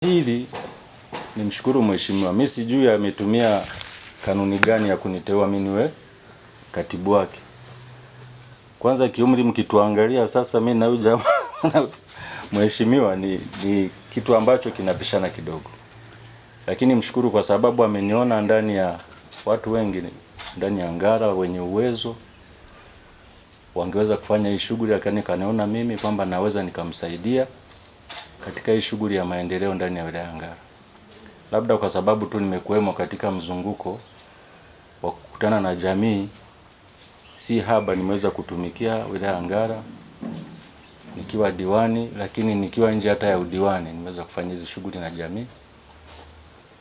Hili nimshukuru mheshimiwa. Mimi sijui ametumia kanuni gani ya kuniteua mimi niwe katibu wake. Kwanza kiumri mkituangalia sasa mimi na huyu jamaa mheshimiwa ni kitu ambacho kinapishana kidogo. Lakini mshukuru kwa sababu ameniona ndani ya watu wengi ndani ya Ngara wenye uwezo wangeweza kufanya hii shughuli, lakini kaniona mimi kwamba naweza nikamsaidia katika hii shughuli ya maendeleo ndani ya wilaya ya Ngara. Labda kwa sababu tu nimekuwemo katika mzunguko wa kukutana na jamii, si haba nimeweza kutumikia wilaya ya Ngara nikiwa diwani, lakini nikiwa nje hata ya udiwani nimeweza kufanya hizo shughuli na jamii.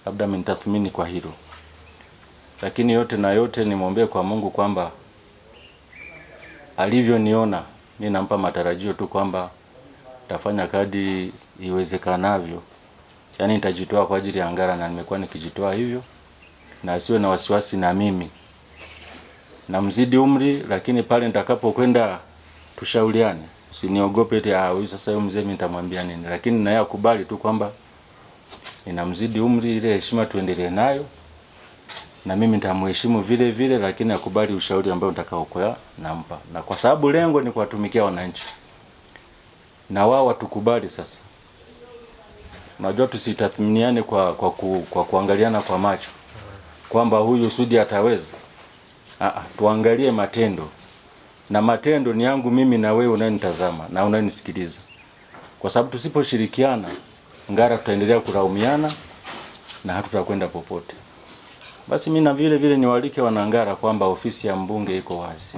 Labda mnitathmini kwa hilo. Lakini yote na yote nimwombee kwa Mungu kwamba alivyoniona mimi nampa matarajio tu kwamba tafanya kadri iwezekanavyo. Yaani nitajitoa kwa ajili ya Ngara, na nimekuwa nikijitoa hivyo, na asiwe na wasiwasi na mimi. Na mzidi umri, lakini pale nitakapokwenda tushauriane. Usiniogope eti huyu sasa huyu mzee mimi nitamwambia nini. Lakini na yeye akubali tu kwamba ninamzidi umri, ile heshima tuendelee nayo. Na mimi nitamheshimu vile vile, lakini akubali ushauri ambao nitakaokuwa nampa. Na kwa sababu lengo ni kuwatumikia wananchi, na wao watukubali sasa. Unajua tusitathminiane kwa kuangaliana kwa macho kwamba huyu Sudi ataweza. Tuangalie matendo. Na matendo ni yangu mimi na wewe unanitazama na unanisikiliza. Kwa sababu tusiposhirikiana Ngara tutaendelea kulaumiana na hatutakwenda popote. Basi mimi na vile vile niwaalike wana Ngara kwamba ofisi ya mbunge iko wazi.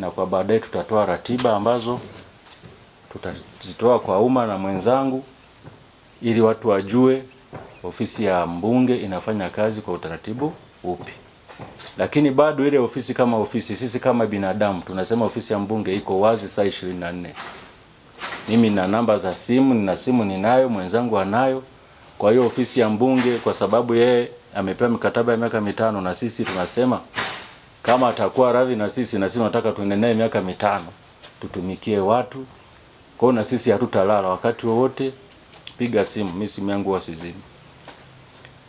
Na kwa baadaye tutatoa ratiba ambazo tutazitoa kwa umma na mwenzangu, ili watu wajue ofisi ya mbunge inafanya kazi kwa utaratibu upi. Lakini bado ile ofisi kama ofisi, sisi kama binadamu tunasema ofisi ya mbunge iko wazi saa 24. Mimi na namba za simu, nina simu ninayo, mwenzangu anayo. Kwa hiyo ofisi ya mbunge, kwa sababu yeye amepewa mikataba ya miaka 5, na sisi tunasema kama atakuwa radhi na sisi tunataka tuendelee miaka 5 tutumikie watu. Kwa hiyo na sisi hatutalala, wakati wowote piga simu, mimi simu yangu wasizimi.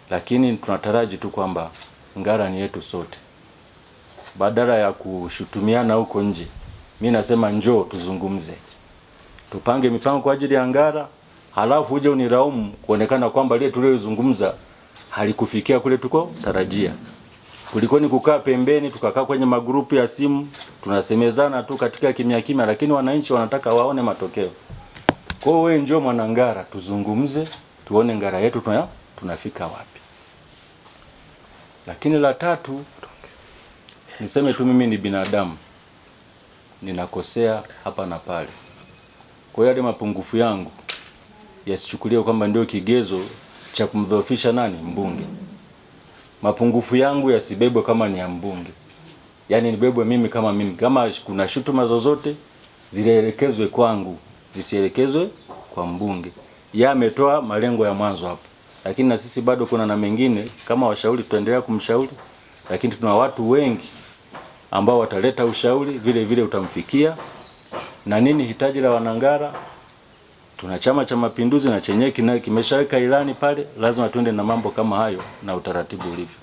Lakini tunataraji tu kwamba Ngara ni yetu sote. Badala ya kushutumiana huko nje, mimi nasema njoo tuzungumze. Tupange mipango kwa ajili ya Ngara, halafu uje unilaumu kuonekana kwamba ile tuliyozungumza halikufikia kule tuko tarajia. Kuliko ni kukaa pembeni tukakaa kwenye magrupu ya simu, tunasemezana tu katika kimya kimya, lakini wananchi wanataka waone matokeo. Kwa hiyo wewe njoo mwana Ngara tuzungumze, tuone Ngara yetu tunafika wapi. Lakini la tatu, niseme tu mimi ni binadamu. Ninakosea hapa na pale. Kwa hiyo yale mapungufu yangu yasichukuliwe kwamba ndio kigezo cha kumdhoofisha nani mbunge. Mapungufu yangu yasibebwe kama ni ya mbunge. Yaani nibebwe mimi kama mimi. Kama kuna shutuma zozote zielekezwe kwangu, zisielekezwe kwa mbunge. Yeye ametoa malengo ya mwanzo hapo. Lakini na sisi bado kuna na mengine kama washauri tutaendelea kumshauri, lakini tuna watu wengi ambao wataleta ushauri vile vile utamfikia. Na nini hitaji la Wanangara? Tuna Chama cha Mapinduzi na chenyewe kimeshaweka ilani pale, lazima tuende na mambo kama hayo na utaratibu ulivyo.